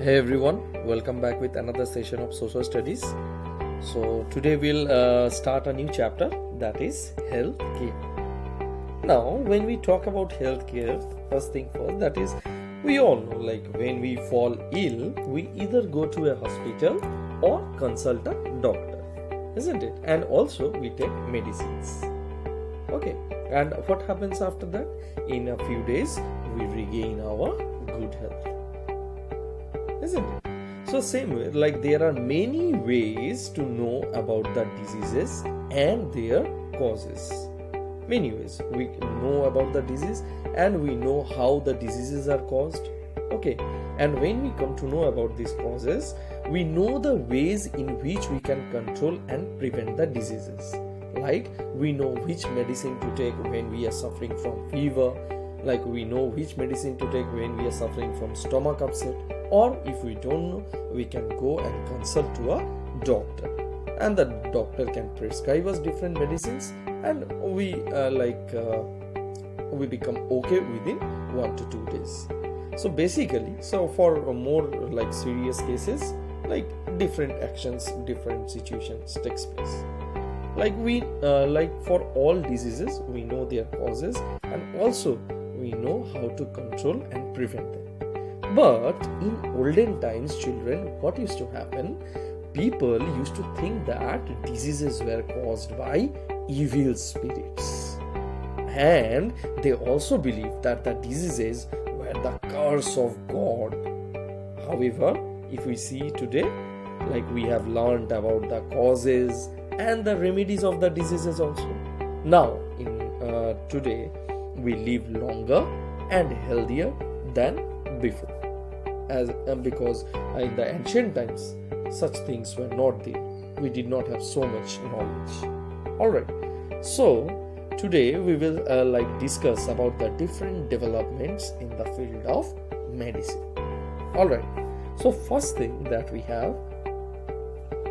Hey everyone, welcome back with another session of social studies. So today we'll start a new chapter, that is healthcare. Now when we talk about healthcare, first thing first, that is we all know, like when we fall ill, we either go to a hospital or consult a doctor, isn't it? And also we take medicines. Okay, and what happens after that? In a few days we regain our good health, isn't it? So same way, like there are many ways to know about the diseases and their causes. Many ways we know about the disease and we know how the diseases are caused. Okay, and when we come to know about these causes, we know the ways in which we can control and prevent the diseases. Like we know which medicine to take when we are suffering from fever, like we know which medicine to take when we are suffering from stomach upset, or if we don't know, we can go and consult to a doctor, and the doctor can prescribe us different medicines, and we become okay within 1 to 2 days. So basically, so for more like serious cases, like different actions, different situations takes place. Like we for all diseases we know their causes, and also we know how to control and prevent them. But in olden times, children, what used to happen? People used to think that diseases were caused by evil spirits, and they also believed that the diseases were the curse of God. However, if we see today, like we have learned about the causes and the remedies of the diseases also. Now, in today, we live longer and healthier than before, because in the ancient times such things were not there. We did not have so much knowledge. Alright, so today we will discuss about the different developments in the field of medicine. Alright, so first thing that we have,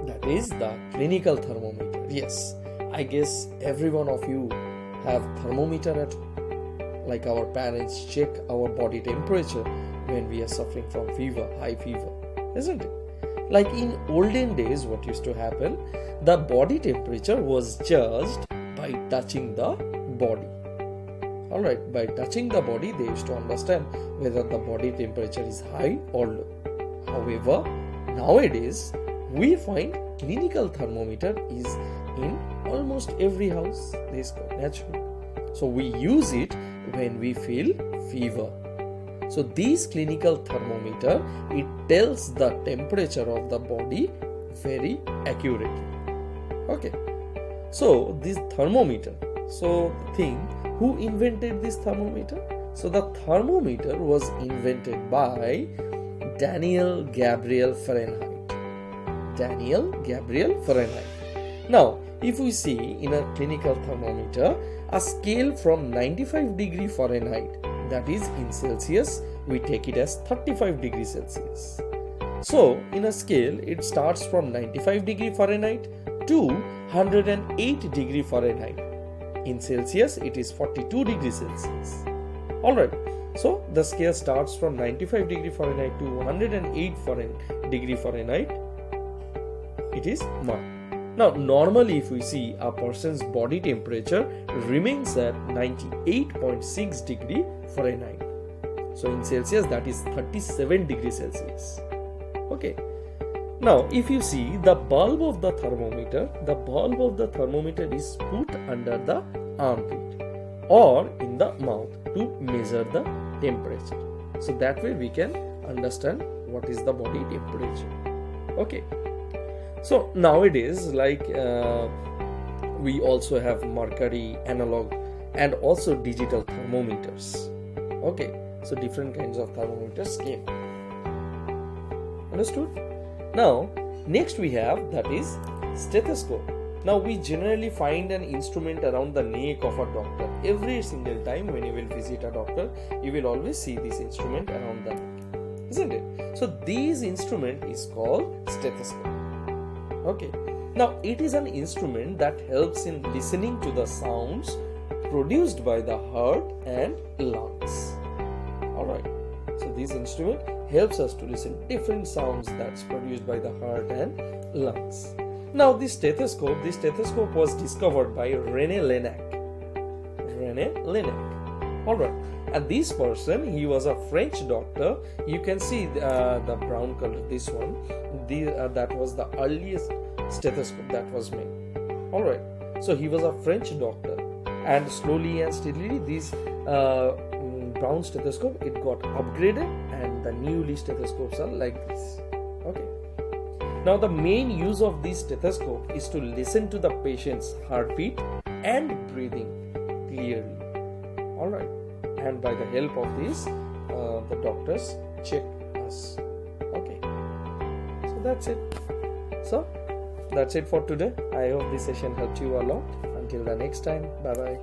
that is the clinical thermometer. Yes, I guess every one of you have thermometer at home. Like our parents check our body temperature when we are suffering from fever, high fever, isn't it? Like in olden days, what used to happen, the body temperature was judged by touching the body. Alright, by touching the body, they used to understand whether the body temperature is high or low. However, nowadays, we find clinical thermometer is in almost every house. This is called natural. So we use it when we feel fever. So this clinical thermometer, it tells the temperature of the body very accurately. Okay. So this thermometer, so think, who invented this thermometer? So the thermometer was invented by Daniel Gabriel Fahrenheit. Daniel Gabriel Fahrenheit. Now, if we see in a clinical thermometer, a scale from 95 degree Fahrenheit, that is in Celsius, we take it as 35 degrees Celsius. So in a scale, it starts from 95 degree Fahrenheit to 108 degree Fahrenheit. In Celsius, it is 42 degrees Celsius. Alright, so the scale starts from 95 degree Fahrenheit to 108 degree Fahrenheit. It is marked. Now, normally if we see a person's body temperature remains at 98.6 degree Fahrenheit. So in Celsius, that is 37 degrees Celsius. Okay. Now, if you see the bulb of the thermometer is put under the armpit or in the mouth to measure the temperature. So that way we can understand what is the body temperature. Okay. So nowadays, we also have mercury, analog, and also digital thermometers. Okay, so different kinds of thermometers came. Understood? Now, next we have, that is stethoscope. Now we generally find an instrument around the neck of a doctor. Every single time when you will visit a doctor, you will always see this instrument around the neck, isn't it? So this instrument is called stethoscope. Okay, now it is an instrument that helps in listening to the sounds produced by the heart and lungs. Alright, so this instrument helps us to listen different sounds that's produced by the heart and lungs. Now this stethoscope was discovered by René Laennec. Alright, and this person, he was a French doctor. You can see the brown color, this one. That was the earliest stethoscope that was made. Alright, so he was a French doctor, and slowly and steadily this brown stethoscope, it got upgraded, and the newly stethoscopes are like this. Okay. Now the main use of this stethoscope is to listen to the patient's heartbeat and breathing clearly. Alright, and by the help of this, the doctors check us. Okay, so that's it. So that's it for today. I hope this session helped you a lot. Until the next time, bye bye.